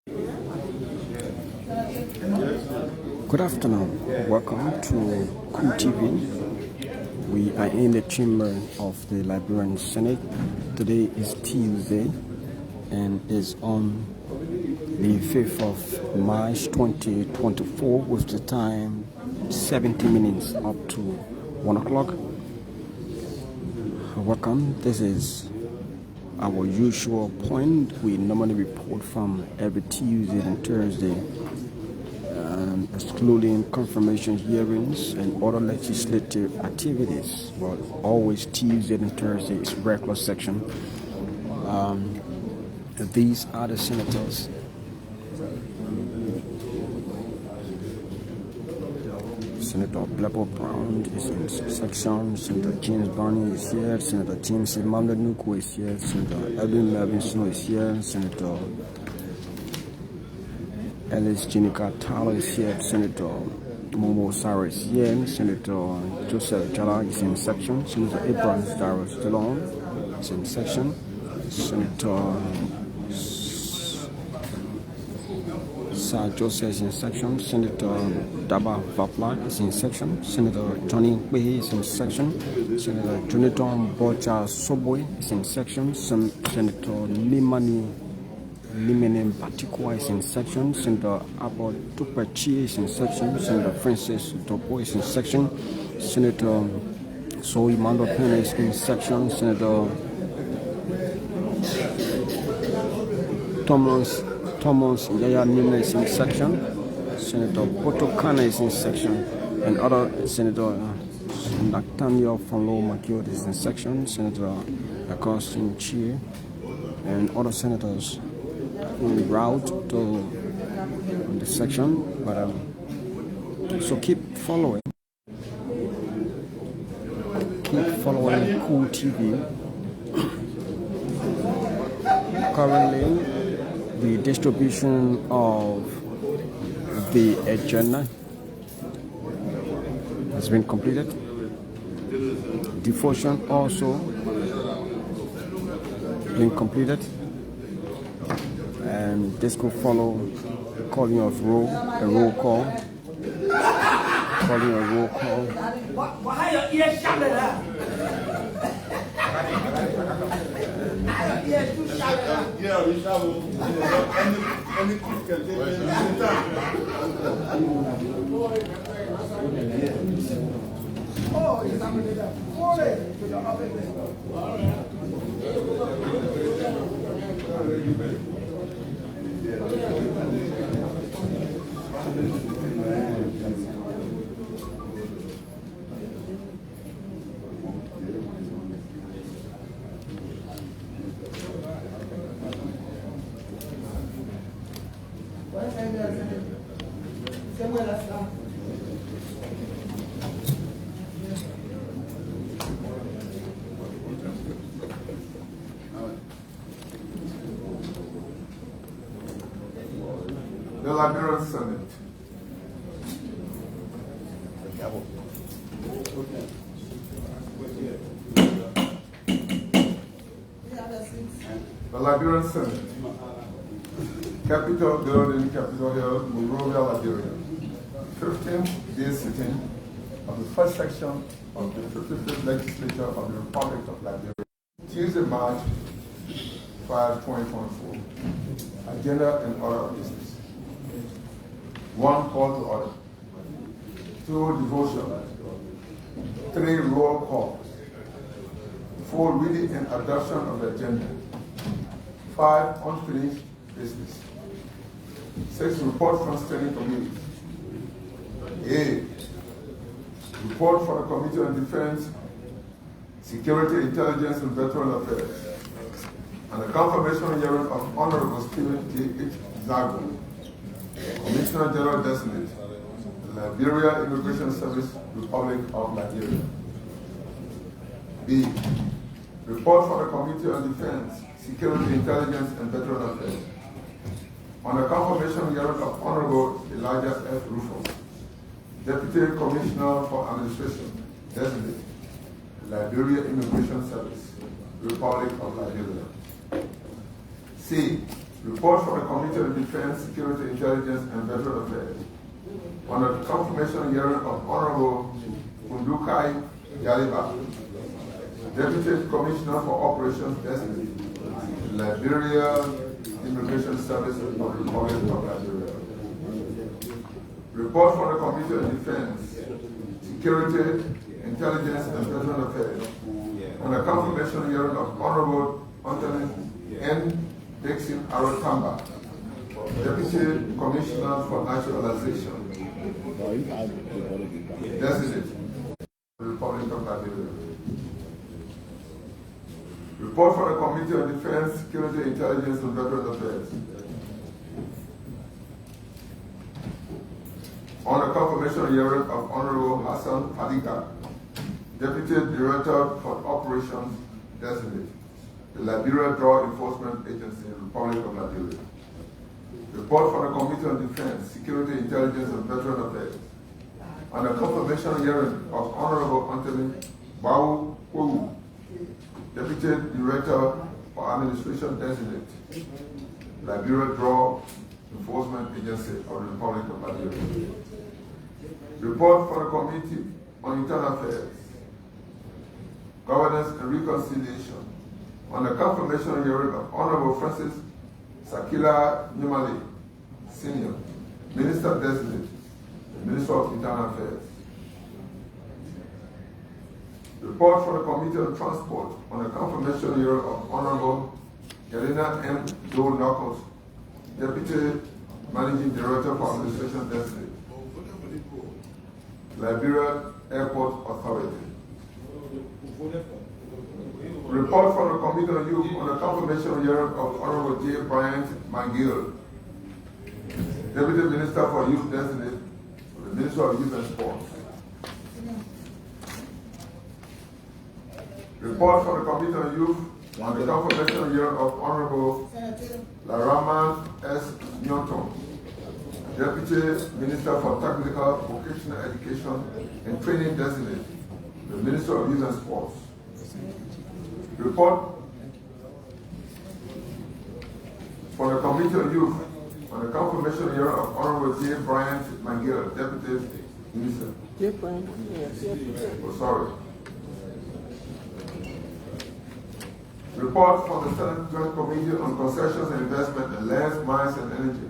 Good afternoon. Welcome to Cool TV. We are in the chamber of the Liberian Senate. Today is Tuesday and is on the 5th of March 2024 with the time 70 minutes up to 1 o'clock. Welcome. This is our usual point. We normally report from every Tuesday and Thursday, excluding confirmation hearings and other legislative activities. But always Tuesday and Thursday is regular section. These are the senators. Senator Blapple Brown is in section. Senator James Barney is here. Senator James Emmanuel Nuku is here. Senator Edwin Melvin Snow is here. Senator Ellis Jenica Tyler is here. Senator Momo Sarah is here. Senator Joseph Jala is in section. Senator Abraham Darius Delon is in section. Senator Sir Joseph is in section. Senator Daba Vapla is in section. Senator Johnny Kwehi is in section. Senator Jonathan Bocha Soboy is in section. Senator Limene Batikwa is in section. Senator Abba Tupachi is in section. Senator Francis Dopo is in section. Senator Soy Mando Pena is in section. Senator Thomas Yaya Nina is in section. Senator Poto Kana is in section. And other Senator Nathaniel Fonlo Makio is in section. Senator Augustine Chi and other senators en route to the section. But so keep following Cool TV. Currently, the distribution of the agenda has been completed. Devotion also been completed, and this will follow calling of roll call. Calling a roll call. The Liberian Senate. The Liberian Senate. Capitol Building, Capitol Hill, Monrovia, Liberia. 15th day sitting of the first section of the 55th Legislature of the Republic of Liberia. Tuesday, March 5, 2024. Agenda and order of business. 1, call to order. 2, devotion. 3, roll calls. 4, reading and adoption of the agenda. 5, unfinished business. 6, report from standing committees. A, report for the Committee on Defense, Security, Intelligence, and Veteran Affairs, and the confirmation hearing of Honorable Stephen T. H. Zago, Commissioner General Designate, Liberia Immigration Service, Republic of Liberia. B, report for the Committee on Defense, Security, Intelligence, and Veteran Affairs, on the confirmation hearing of Honorable Elijah F. Rufo, Deputy Commissioner for Administration, Designate, Liberia Immigration Service, Republic of Liberia. C, Report from the Committee on Defense, Security, Intelligence, and Veteran Affairs on the confirmation hearing of Honorable Undukai Yaliba, Deputy Commissioner for Operations Destiny, Liberia Immigration Service of the Republic of Liberia. Report from the Committee on Defense, Security, Intelligence, and Veteran Affairs on the confirmation hearing of Honorable Anthony N. Dixon Arotamba, Deputy Commissioner for Naturalization, Designate, Republic of Liberia. Report from the Committee on Defense, Security, Intelligence, and Veteran Affairs on the confirmation hearing of Honorable Hassan Hadika, Deputy Director for Operations Designate, the Liberia Drug Enforcement Agency, Republic of Liberia. Report from the Committee on Defense, Security, Intelligence, and Veteran Affairs on the confirmation hearing of Honorable Anthony Bau Wu, Deputy Director for Administration Designate, Liberia Drug Enforcement Agency of the Republic of Liberia. Report from the Committee on Internal Affairs, Governance and Reconciliation on the confirmation hearing of Honorable Francis Sakila Nyumale, Senior, Minister Designate, Minister of Internal Affairs. Report from the Committee on Transport on the confirmation hearing of Honorable Yelena M. Joe Knuckles, Deputy Managing Director for Administration Designate, Liberia Airport Authority. Report from the Committee on Youth on the confirmation hearing of Honorable J. Bryant McGill, Deputy Minister for Youth Designate for the Ministry of Youth and Sports. Report from the Committee on Youth on the confirmation hearing of Honorable Larama S. Newton, Deputy Minister for Technical Vocational Education and Training Designate, the Ministry of Youth and Sports. Report from the Committee on Youth on the confirmation hearing of Honorable J. Bryant McGill, Deputy Minister. J. Bryant, yes. Oh, sorry. Report from the Senate Joint Committee on Concessions and Investment in Lands, Mines and Energy,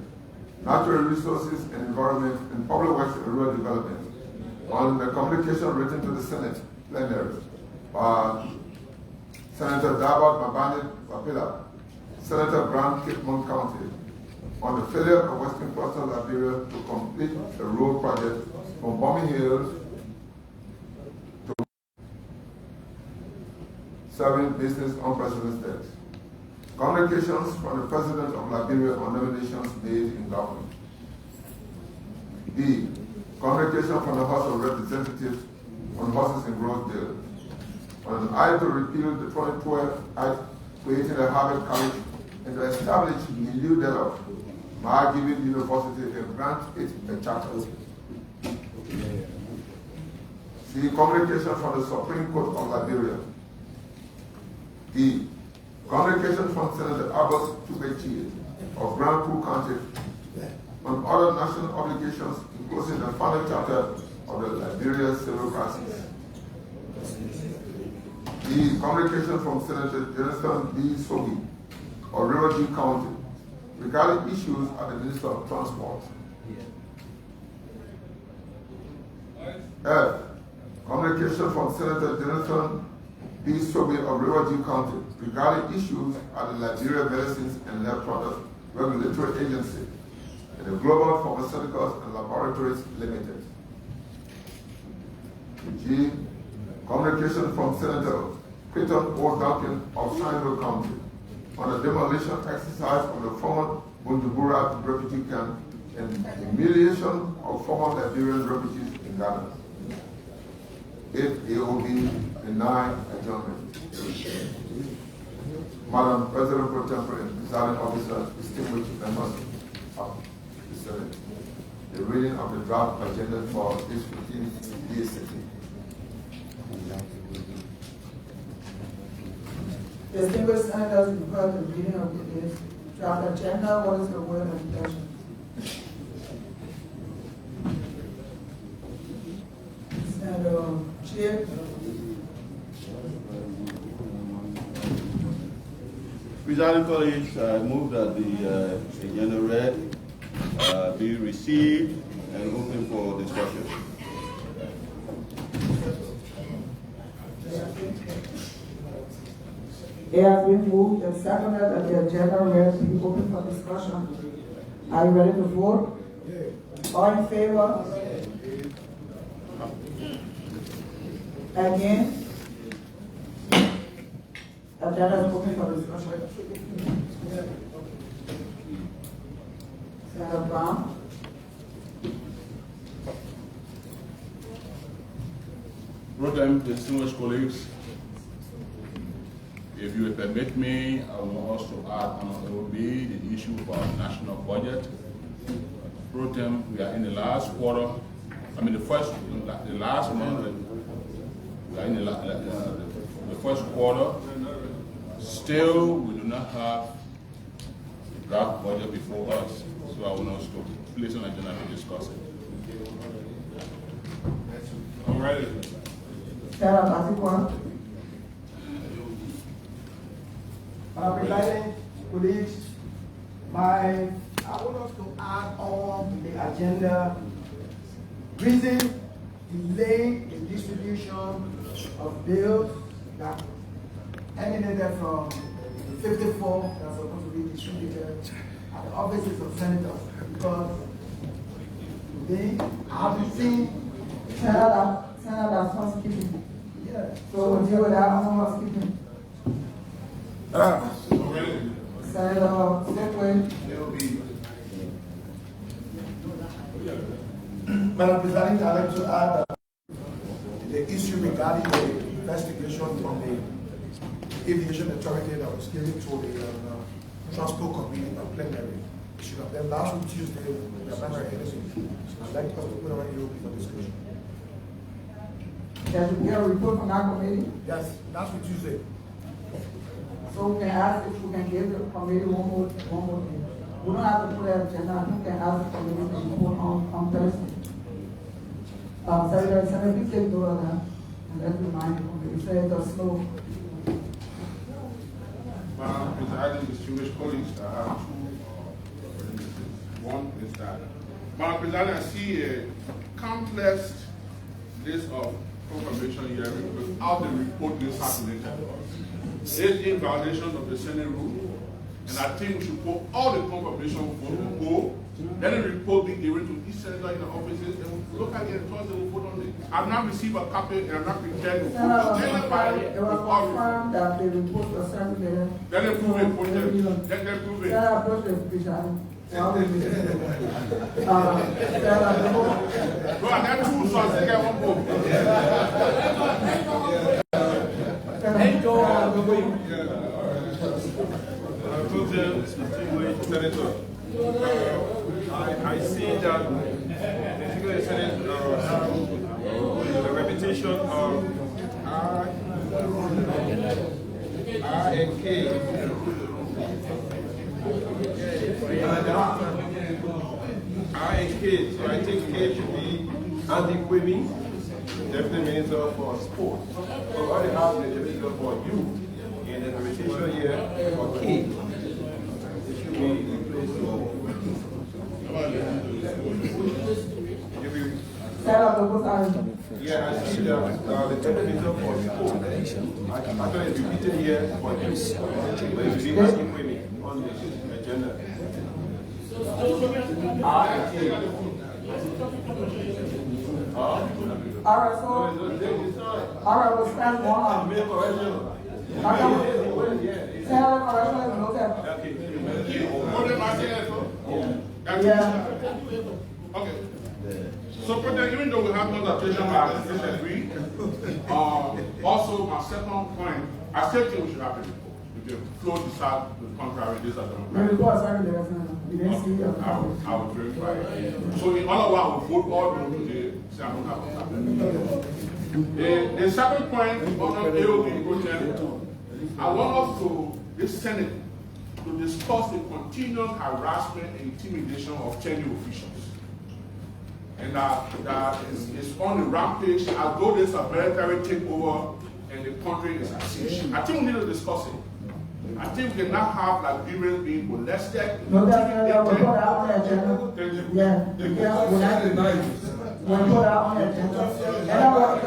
Natural Resources and Environment, and Public Works and Rural Development on the communication written to the Senate plenary by Senator Dabat Mabani Wapila, Senator Grant Kipmont County, on the failure of Western Coastal Liberia to complete the road project from Bombing Hills to serving business unprecedented. Communications from the President of Liberia on nominations made in government. B. Communication from the House of Representatives on Horses and Growth Bill. On an act to repeal the 2012 Act creating a Harvard College and to establish in lieu thereof Mahagivin University and grant it a charter. C. Communication from the Supreme Court of Liberia. D. Communication from Senator Abbas Tubechi of Grand Coup County on other national obligations, including the final chapter of the Liberia Civil Crisis. D. Communication from Senator Jonathan B. Sogi of River G County regarding issues at the Minister of Transport. F. Communication from Senator Jonathan B. Sogi of River G County regarding issues at the Liberia Medicines and Lab Products Regulatory Agency and the Global Pharmaceuticals and Laboratories Limited. G. Communication from Senator Clayton O. Duncan of Shineville County on the demolition exercise of the former Bundubura refugee camp and humiliation of former Liberian refugees in Ghana. 8. AOB denied adjournment. Madam President Pro Tempore and Presiding Officer, distinguished members of the Senate, the reading of the draft agenda for this 15th day sitting. Distinguished senators, you've heard the reading of the draft agenda. What is the word of intention? Senator Chair. Presiding colleagues, I move that the agenda read be received and open for discussion. It has been moved and seconded that the agenda read be open for discussion. Are you ready to vote? All in favor? Again? Agenda is open for discussion. Senator Brown? Program, distinguished colleagues, if you will permit me, I want us to add on OB the issue of our national budget. Program, we are in the last quarter, the last month, we are in the first quarter. Still, we do not have the draft budget before us, so I want us to place on the agenda to discuss it. I'm ready. Senator Atikwa? Presiding colleagues, I want us to add on the agenda reason delay in distribution of bills that emanated from 54 that's supposed to be distributed at the offices of senators, because today I haven't seen Senator housekeeping. yeah. So we'll deal with that on housekeeping. Senator Sitwin? Madam President, I'd like to add the issue regarding the investigation from the aviation authority that was given to the transport committee of plenary. It should have been last week Tuesday, we have never heard anything. I'd like us to put on EOP for discussion. There should be a report from that committee. Yes, last week Tuesday. So we can ask if we can give the committee one more thing. We don't have to put that agenda, I think we can ask the committee to report on Thursday. Senator, please take note of that, and let's remind the committee, say the slow. Madam President, distinguished colleagues, I have two. One is that, Madam President, I see a complex list of confirmation here without the report being circulated. It's in violation of the Senate rule, and I think we should put all the confirmation vote will go, then the report be given to each senator in the offices, and we'll look at it and Thursday we'll vote on it. I've not received a copy, and I'm not prepared to vote. It was confirmed that the report was circulated. Then they prove it, put them. Then they prove it. Senator, approach the president. Bro, I got two, so I still got one vote. Senator, I see that the Senate the reputation of R and K. R and K, so I think K should be Andy Quimby, Deputy Minister for Sport. So I have the Minister for Youth, and the reputation here for K. It should be in place for. Yeah, I see that the television for sport. Actually, it's repeated here for this. But it's really asking women on the agenda. Alright, we'll spend one on. Senator, correction is noted. What am I saying, sir? Yeah. Okay. So, President, even though we have no notation, I disagree. Also, my second point, I still think we should have a report. If the floor decides the contrary, this is a The report circulated, Senator. We didn't see it. I will verify it. So, in other words, I will vote all those today. Say I don't have a The second point on AOB project, I want us to, this Senate, to discuss the continued harassment and intimidation of tenure officials. And that is on the rampage as though there's a military takeover and the country is at siege. I think we need to discuss it. I think we cannot have Liberians being molested. No, we'll put that on the agenda. Yeah, we'll not deny it. We'll put that on the agenda. And I want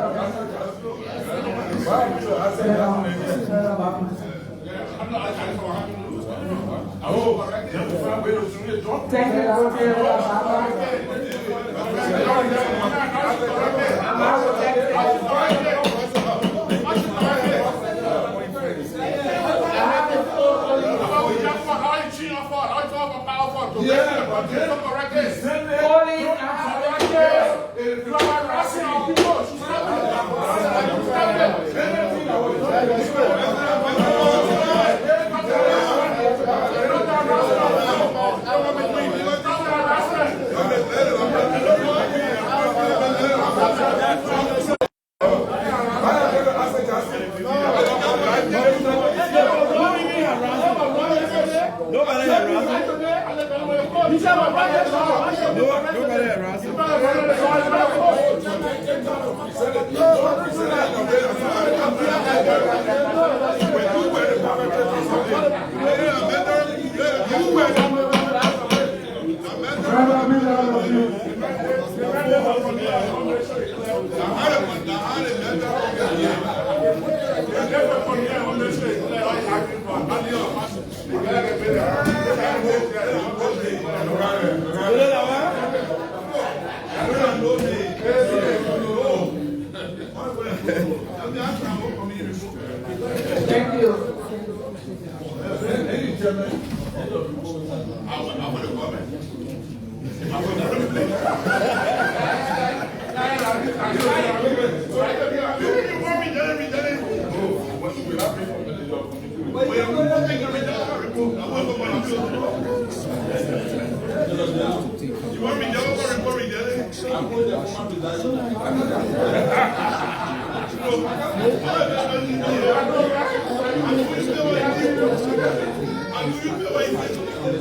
Thank you.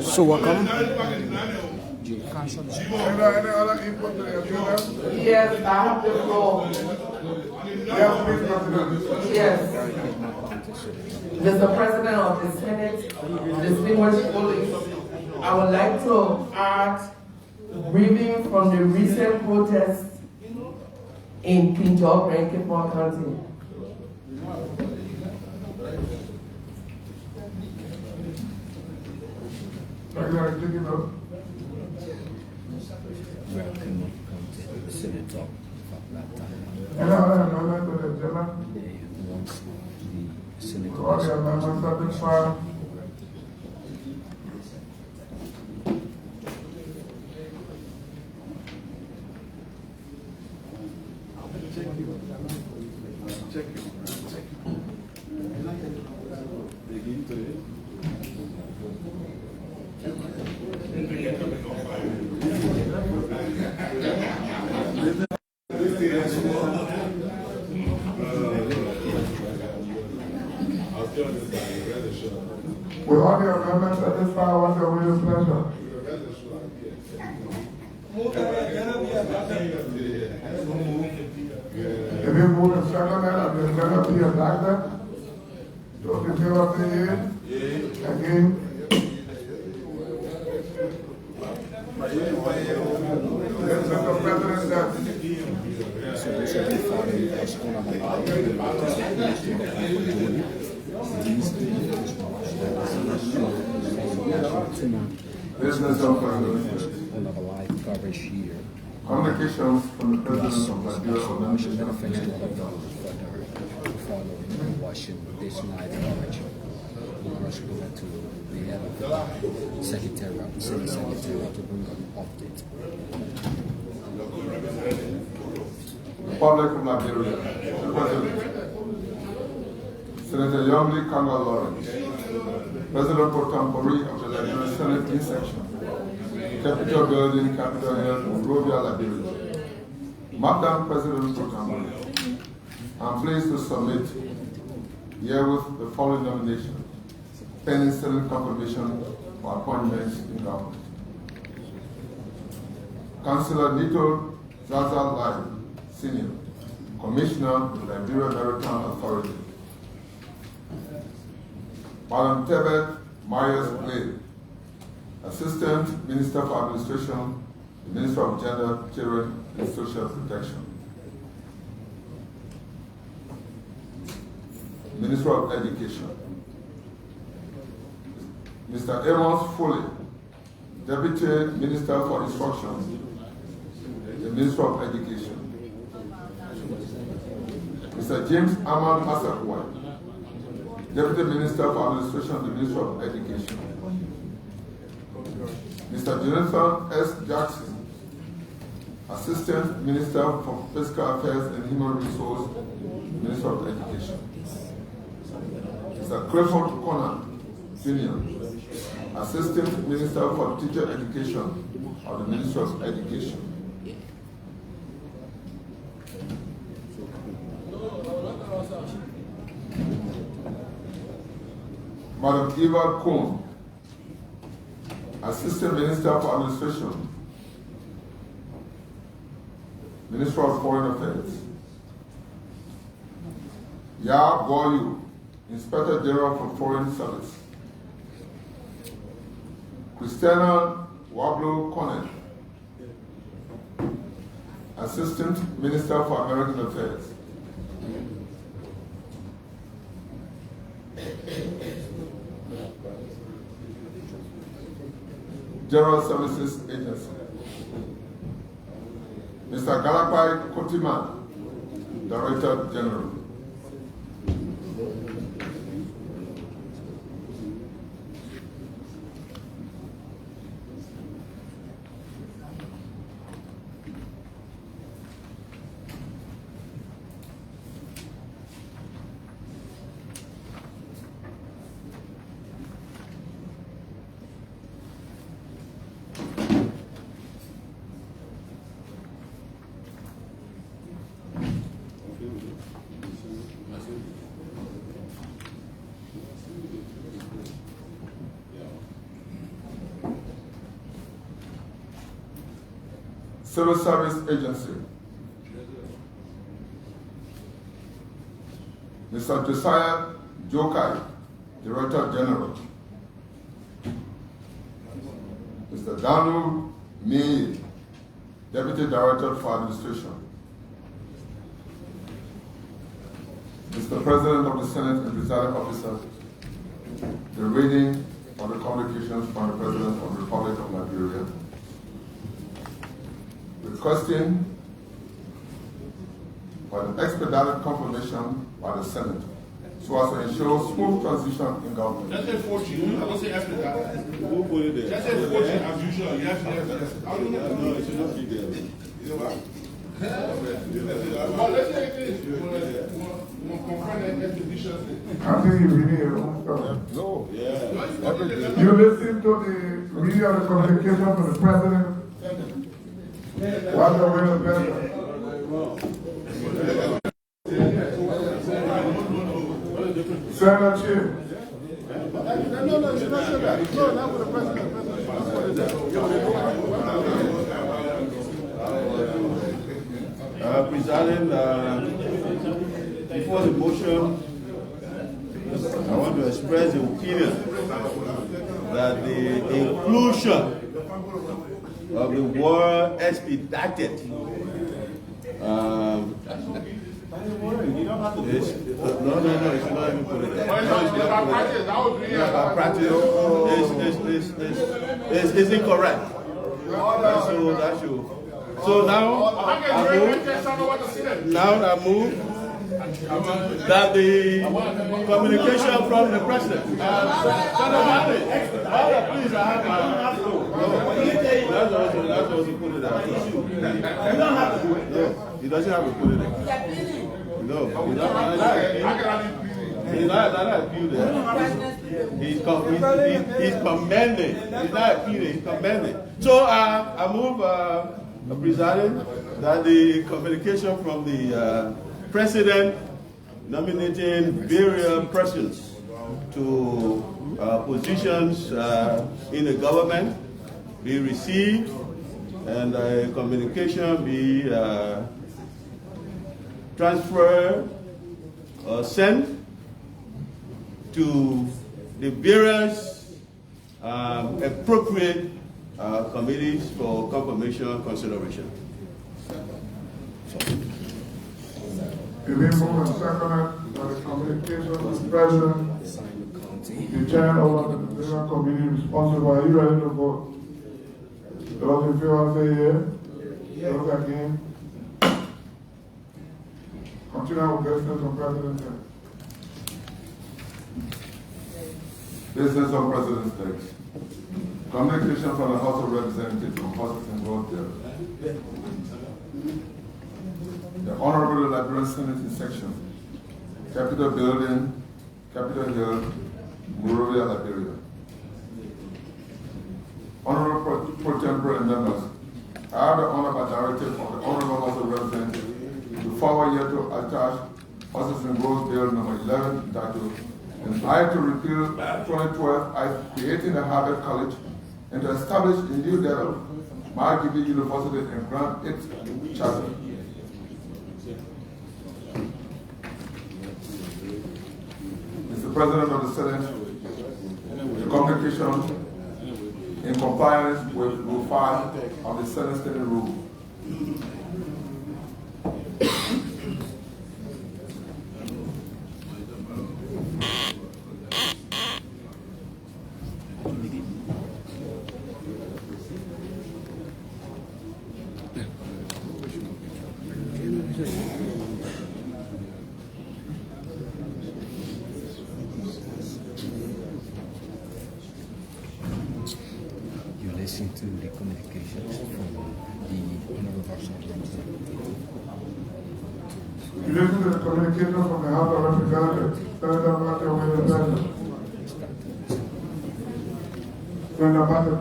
So welcome. Any other input to the agenda? Yes, I have the floor. Yes, please, President. Yes. Mr. President of the Senate, distinguished colleagues, I would like to add briefing from the recent protests in Pinto and Cape County. Any other amendment to the agenda? All the amendments have been filed. With all the amendments at this time, what's your will pleasure? If you move and second that, the agenda be adopted. Those in favor say yea. Again. Yes, Mr. President, that. Business of live coverage here. Communications from the President of Nigeria. Following watching this live coverage. We rush over to the head of the Secretary of the Senate Secretary to bring an update. Republic of Nigeria. President. Senator Yomli Kanga Lawrence, President Pro Tempore of the Nigerian Senate in-section, Capitol Building, Capitol Hill, Monrovia, Liberia. Madam President Pro Tempore, I'm pleased to submit herewith the following nominations. pending Senate confirmation for appointments in government. Councillor Nito Zaza Lai, Senior, Commissioner of the Liberia Maritime Authority. Madam Tebet Myers Blade, Assistant Minister for Administration, the Minister of Gender, Children and Social Protection. Minister of Education. Mr. Amos Foley, Deputy Minister for Instruction, the Minister of Education. Mr. James Ahmad Massakwai, Deputy Minister for Administration, the Minister of Education. Mr. Jonathan S. Jackson, Assistant Minister for Fiscal Affairs and Human Resources, Minister of Education. Mr. Clifford Conan, Jr., Assistant Minister for Teacher Education of the Ministry of Education. Madam Eva Kuhn, Assistant Minister for Administration, Minister of Foreign Affairs. Ya Boyu, Inspector General for Foreign Service. Christiana Wablo Conan, Assistant Minister for American Affairs. General Services Agency. Mr. Galapai Kotiman, Director General. Civil Service Agency. Mr. Josiah Jokai, Director General. Mr. Daniel May, Deputy Director for Administration. Mr. President of the Senate and Presiding Officer, the reading of the communications from the President of the Republic of Liberia, requesting for an expedited confirmation by the Senate so as to ensure smooth transition in government. That's unfortunate. I don't say expedited. Who put it there? That's unfortunate as usual. Yes. No, it should not be there. You know what? Well, let's take this. We'll confront that expedition. I think you read your own stuff. No. Yeah. You listen to the reading of the communication from the President. What the way of better? Senator Chief. No, it's not that. No, not with the President. Presiding, before the motion, I want to express the opinion that the inclusion of the word expedited You don't have to do it. no, you should not even put it there. By practice, I would agree. By practice is incorrect. So that should. So now I move that the communication from the president. Please, I have to. That's also put it there. You don't have to do it. No, he doesn't have to put it there. No, he doesn't. He's not appealing. He's commending. He's not appealing. He's commending. So I move, presiding, that the communication from the president nominating various persons to positions in the government be received and communication be transferred or sent to the various appropriate committees for confirmation consideration. It been moved and seconded that the communication of the President be turned over to the National Committee responsible. Are you ready to vote? Those in favor say yeah. Those against? Continue with business on President's Day. Business on President's Day. Communication from the House of Representatives on horses and road bills. The Honorable Liberian Senate in section, Capitol Building, Capitol Hill, Monrovia, Liberia. Honorable Pro Tempore and members, I have the honor by directive of the Honorable House of Representatives to forward here to attach Horses and Roads Bill number 11 entitled an act to repeal 2012 Act creating the Harvard College and to establish a new level, McGill University, and grant its charter. Mr. President of the Senate, the communication in compliance with Rule 5 of the Senate Standing Rule. You listen to the communications from the Honorable House of Representatives. You listen to the communication from the House of Representatives. Senator Matthew Williams. Senator Matthew.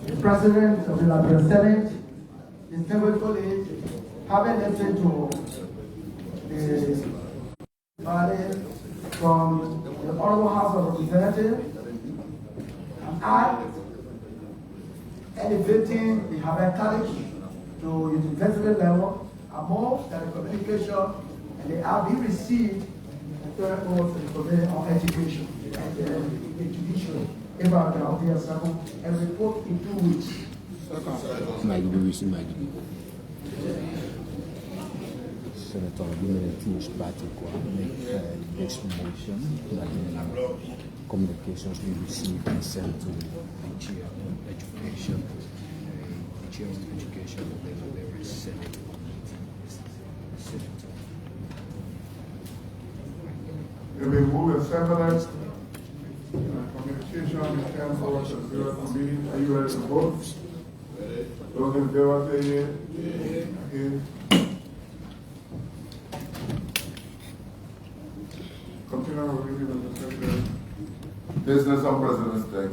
The President of the Liberian Senate, distinguished colleagues, having listened to the body from the Honorable House of Representatives, an act elevating the Harvard College to university level, among the communication, and they have been received and turned over to the Committee on Education and the Judiciary about the Althea Circle and report in 2 weeks. Senator, you may finish practical make the next motion that the communications be received and sent to the Chair of Education, the Chair of Education of the Liberian Senate. It will be moved and seconded. Communication in terms of the Bureau Committee. Are you ready to vote? Those in favor say yeah. Against? Continue with reading of the Secretary. Business on President's Day.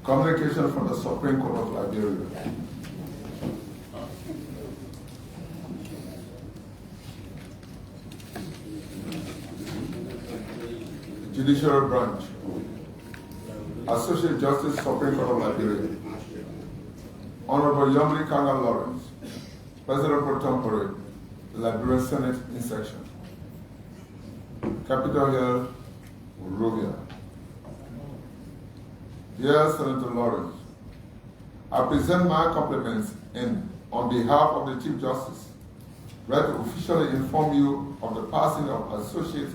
Communication from the Supreme Court of Liberia. Judiciary Branch. Associate Justice, Supreme Court of Liberia. Honorable Yomli Kanga Lawrence, President Pro Tempore, Liberian Senate in section. Capitol Hill, Monrovia. Dear Senator Lawrence, I present my compliments and, on behalf of the Chief Justice, ready to officially inform you of the passing of Associate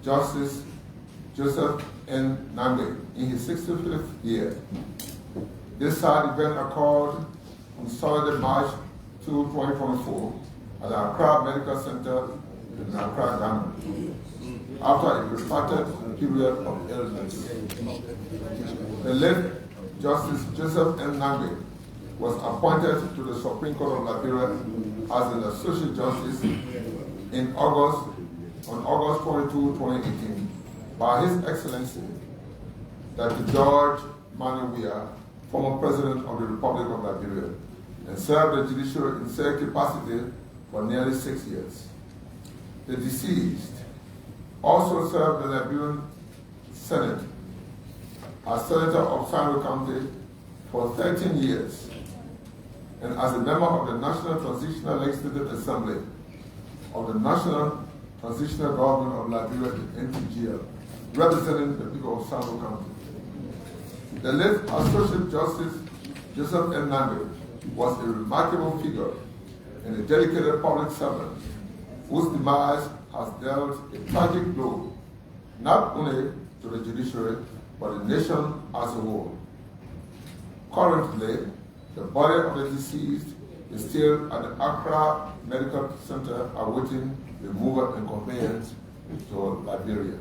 Justice Joseph N. Nambe in his 65th year. This sad event occurred on Saturday, March 2, 2024 at the Accra Medical Center in Accra, Ghana, after a protracted period of illness. The late Justice Joseph N. Nambe was appointed to the Supreme Court of Liberia as an Associate Justice on August 22, 2018, by His Excellency, Dr. George Manuwia, former President of the Republic of Liberia, and served the judiciary in said capacity for nearly 6 years. The deceased also served the Liberian Senate as Senator of Sango County for 13 years and as a member of the National Transitional Legislative Assembly of the National Transitional Government of Liberia, the NTGL, representing the people of Sango County. The late Associate Justice Joseph M. Nango was a remarkable figure and a dedicated public servant whose demise has dealt a tragic blow not only to the judiciary but the nation as a whole. Currently, the body of the deceased is still at the Accra Medical Center awaiting removal and conveyance to Liberia.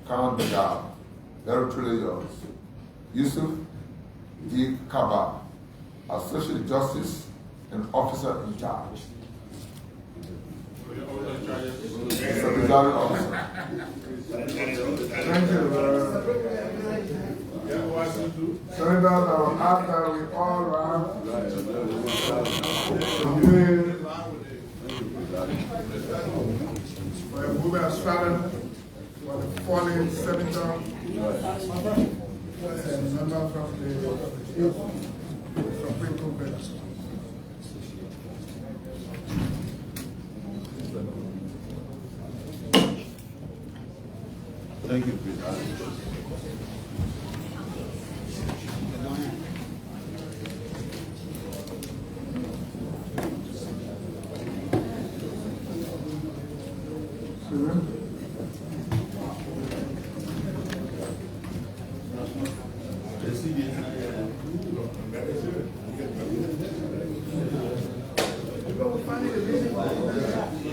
Count Begal, very truly yours. Yusuf D. Kaba, Associate Justice and Officer in Charge. Mr. Presiding Officer. Thank you. Senators, I will ask that we all rise to pray for a movement of silence for the fallen senator and members of the Supreme Court. Thank you, President.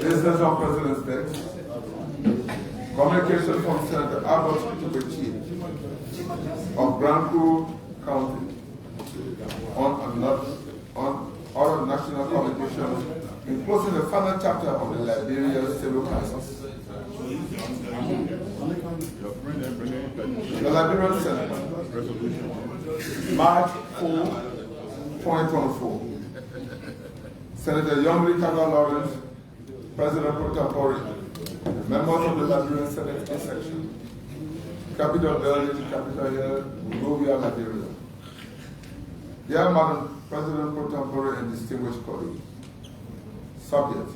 Business of President's Day. Communication from Senator Albert Tubechi of Branco County on other national communications, including the final chapter of the Liberia civil crisis. The Liberian Senate, March 4, 2024. Senator Yomri Kaga Lawrence, President Pro Tempore, the members of the Liberian Senate section, Capitol Building, Capitol Hill, Monrovia, Liberia. Dear Madam President Pro Tempore and distinguished colleagues, subject,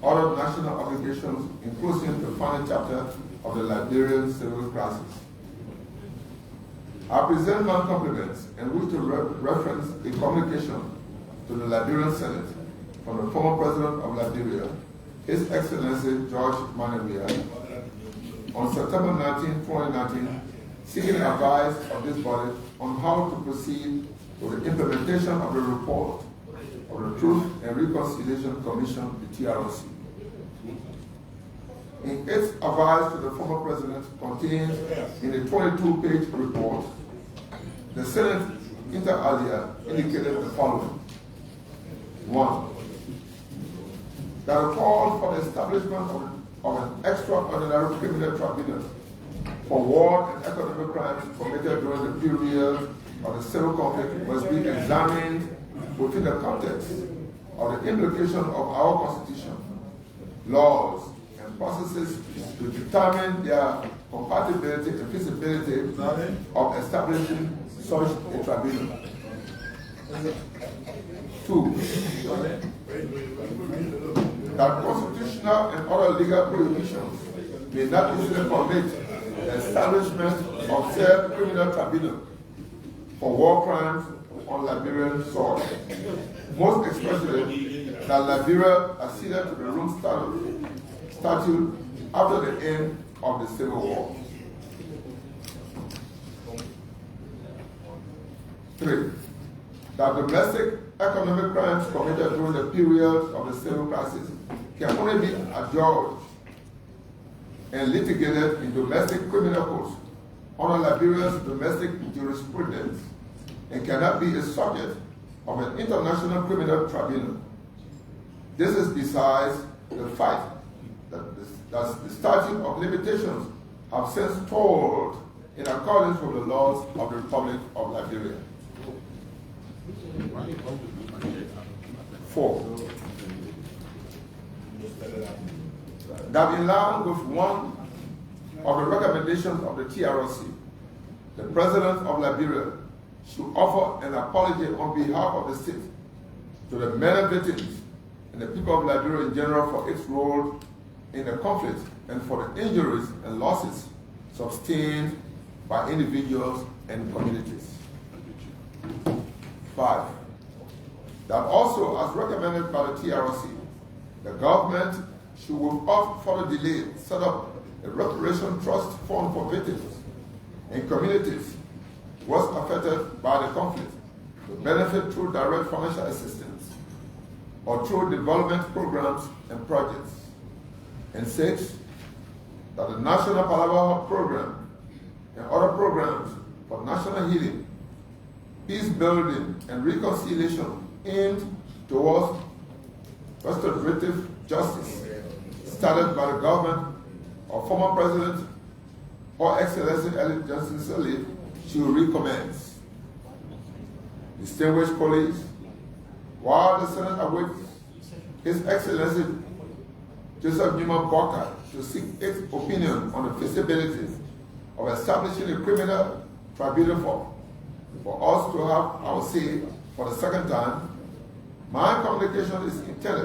other national obligations, including the final chapter of the Liberian civil crisis. I present my compliments and wish to reference a communication to the Liberian Senate from the former President of Liberia, His Excellency George Manawia, on September 19, 2019, seeking advice of this body on how to proceed with the implementation of the report of the Truth and Reconciliation Commission, the TROC. In its advice to the former President contained in a 22-page report, the Senate inter alia indicated the following. 1. That a call for the establishment of an extraordinary criminal tribunal for war and economic crimes committed during the period of the civil conflict must be examined within the context of the implication of our Constitution, laws, and processes to determine their compatibility and feasibility of establishing such a tribunal. 2. That constitutional and other legal prohibitions may not easily permit the establishment of said criminal tribunal for war crimes on Liberian soil. Most especially that Liberia acceded to the Rome Statute after the end of the Civil War. 3. That domestic economic crimes committed during the period of the civil crisis can only be adjudged and litigated in domestic criminal courts under Liberia's domestic jurisprudence and cannot be a subject of an international criminal tribunal. This is besides the fact that the statute of limitations have since told in accordance with the laws of the Republic of Liberia. 4. that in line with one of the recommendations of the TRC, the President of Liberia should offer an apology on behalf of the state to the many victims and the people of Liberia in general for its role in the conflict and for the injuries and losses sustained by individuals and communities. 5. That also, as recommended by the TRC, the government should, without further delay, set up a reparation trust fund for victims and communities worst affected by the conflict to benefit through direct financial assistance or through development programs and projects. And 6, that the National Palava Program and other programs for national healing, peace building, and reconciliation aimed towards restorative justice started by the government of former President or Excellency Eli Johnson Sirleaf should recommence. Distinguished colleagues, while the Senate awaits His Excellency Joseph Newman Bokar to seek its opinion on the feasibility of establishing a criminal tribunal for us to have our say for the second time, my communication is intended